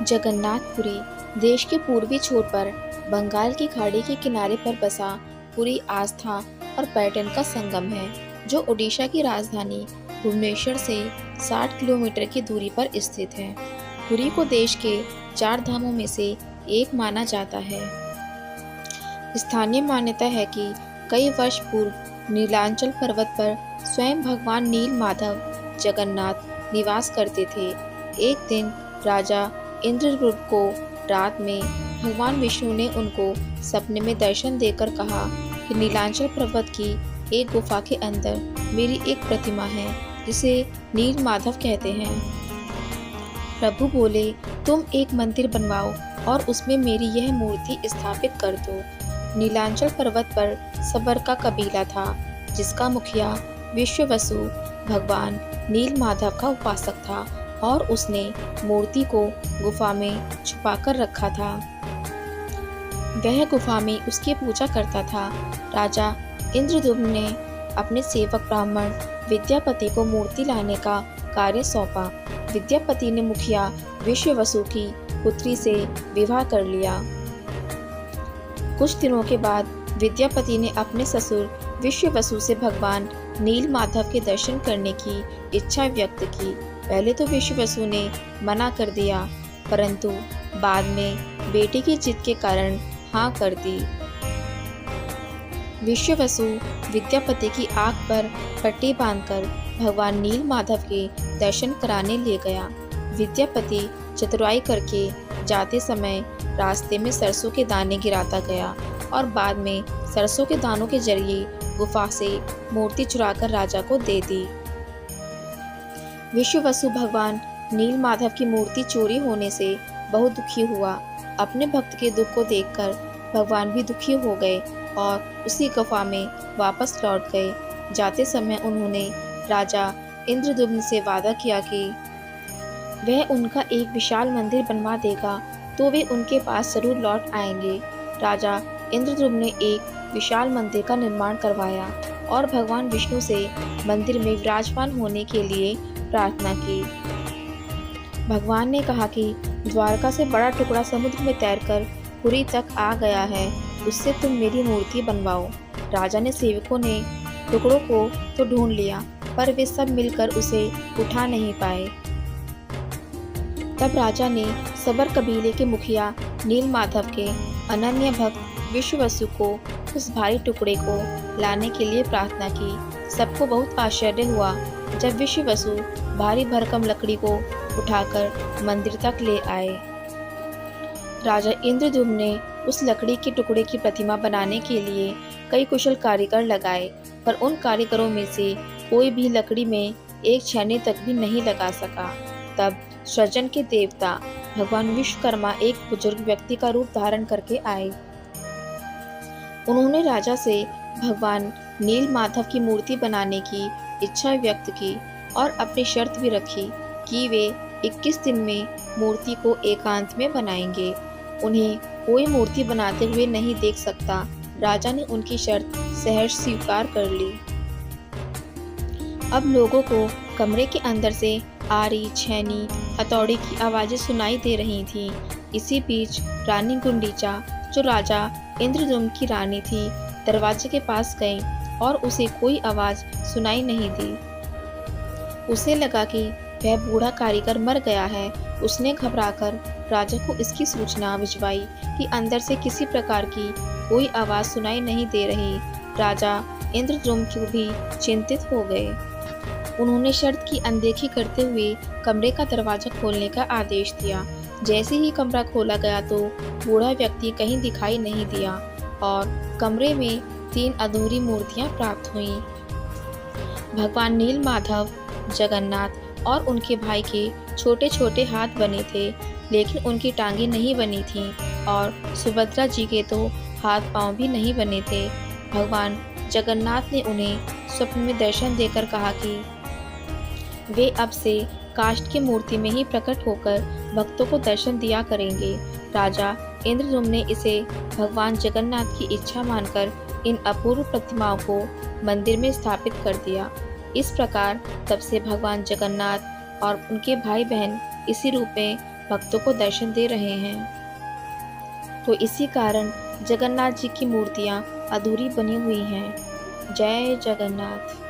जगन्नाथपुरी देश के पूर्वी छोर पर बंगाल की खाड़ी के किनारे पर बसा पूरी आस्था और पर्यटन का संगम है, जो ओडिशा की राजधानी भुवनेश्वर से 60 किलोमीटर की दूरी पर स्थित है। पुरी को देश के 4 धामों में से एक माना जाता है। स्थानीय मान्यता है कि कई वर्ष पूर्व नीलांचल पर्वत पर स्वयं भगवान नील माधव जगन्नाथ निवास करते थे। एक दिन राजा इंद्रद्युम्न को रात में भगवान विष्णु ने उनको सपने में दर्शन देकर कहा कि नीलांचल पर्वत की एक गुफा के अंदर मेरी एक प्रतिमा है, जिसे नील माधव कहते हैं। प्रभु बोले, तुम एक मंदिर बनवाओ और उसमें मेरी यह मूर्ति स्थापित कर दो। नीलांचल पर्वत पर सबर का कबीला था, जिसका मुखिया विश्ववसु भगवान नील माधव का उपासक था और उसने मूर्ति को गुफा में छुपाकर रखा था। वह गुफा में उसकी पूजा करता था। राजा इंद्रद्युम्न ने अपने सेवक ब्राह्मण विद्यापति को मूर्ति लाने का कार्य सौंपा। विद्यापति ने मुखिया विश्ववसु की पुत्री से विवाह कर लिया। कुछ दिनों के बाद विद्यापति ने अपने ससुर विश्ववसु से भगवान नील माधव के दर्शन करने की इच्छा व्यक्त की। पहले तो विश्ववसु ने मना कर दिया, परंतु बाद में बेटे की जिद के कारण हाँ कर दी। विश्ववसु विद्यापति की आंख पर पट्टी बांधकर भगवान नील माधव के दर्शन कराने ले गया। विद्यापति चतुराई करके जाते समय रास्ते में सरसों के दाने गिराता गया और बाद में सरसों के दानों के जरिए गुफा से मूर्ति चुराकर राजा को दे दी। विश्ववसु भगवान नील माधव की मूर्ति चोरी होने से बहुत दुखी हुआ। अपने भक्त के दुख को देखकर भगवान भी दुखी हो गए और उसी गुफा में वापस लौट गए। जाते समय उन्होंने राजा इंद्रद्युम्न से वादा किया कि वह उनका एक विशाल मंदिर बनवा देगा तो वे उनके पास जरूर लौट आएंगे। राजा इंद्रद्युम्न ने एक विशाल मंदिर का निर्माण करवाया और भगवान विष्णु से मंदिर में विराजमान होने के लिए प्रार्थना की। भगवान ने कहा कि द्वारका से बड़ा टुकड़ा समुद्र में तैरकर पुरी तक आ गया है, उससे तुम मेरी मूर्ति बनवाओ। राजा ने सेवकों ने टुकड़ों को तो ढूंढ लिया, पर वे सब मिलकर उसे उठा नहीं पाए। तब राजा ने सबर कबीले के मुखिया नील माधव के अनन्य भक्त विश्ववसु को उस भारी टुकड़े को लाने के लिए प्रार्थना की। सबको बहुत आश्चर्य हुआ जब विश्ववसु भारी भरकम लकड़ी को उठाकर मंदिर तक ले आए। राजा इंद्रद्युम्न ने उस लकड़ी के टुकड़े की प्रतिमा बनाने के लिए कई कुशल कारीगर लगाए, पर उन कारीगरों में से कोई भी लकड़ी में एक छेनी तक भी नहीं लगा सका। तब सृजन के देवता भगवान विश्वकर्मा एक बुजुर्ग व्यक्ति का रूप धारण करके आए। उन्होंने राजा से भगवान नील माधव की मूर्ति बनाने की इच्छा व्यक्त की और अपनी शर्त भी रखी कि वे 21 दिन में मूर्ति को एकांत में बनाएंगे। उन्हें कोई मूर्ति बनाते हुए नहीं देख सकता। राजा ने उनकी शर्त सहर्ष स्वीकार कर ली। अब लोगों को कमरे के अंदर से आरी, छैनी, हथौड़ी की आवाजें सुनाई दे रही थीं। इसी बीच रानी गुंडीचा, जो राजा इंद्रद्युम्न की रानी थी, दरवाजे के पास गई और उसे कोई आवाज सुनाई नहीं दी। उसे लगा कि वह बूढ़ा कारीगर मर गया है। उसने घबराकर राजा को इसकी सूचना भिजवाई कि अंदर से किसी प्रकार की कोई आवाज सुनाई नहीं दे रही। राजा इंद्रद्युम्न को भी चिंतित हो गए। उन्होंने शर्त की अनदेखी करते हुए कमरे का दरवाजा खोलने का आदेश दिया। जैसे ही कमरा खोला गया तो बूढ़ा व्यक्ति कहीं दिखाई नहीं दिया और कमरे में 3 अधूरी मूर्तियां प्राप्त हुईं। भगवान नील माधव, जगन्नाथ और उनके भाई के छोटे छोटे हाथ बने थे, लेकिन उनकी टांगें नहीं बनी थीं और सुभद्रा जी के तो हाथ पांव भी नहीं बने थे। भगवान जगन्नाथ ने उन्हें स्वप्न में दर्शन देकर कहा कि वे अब से काष्ठ की मूर्ति में ही प्रकट होकर भक्तों को दर्शन दिया करेंगे। राजा इंद्रद्युम्न ने इसे भगवान जगन्नाथ की इच्छा मानकर इन अपूर्व प्रतिमाओं को मंदिर में स्थापित कर दिया। इस प्रकार तब से भगवान जगन्नाथ और उनके भाई बहन इसी रूप में भक्तों को दर्शन दे रहे हैं। तो इसी कारण जगन्नाथ जी की मूर्तियाँ अधूरी बनी हुई हैं। जय जगन्नाथ।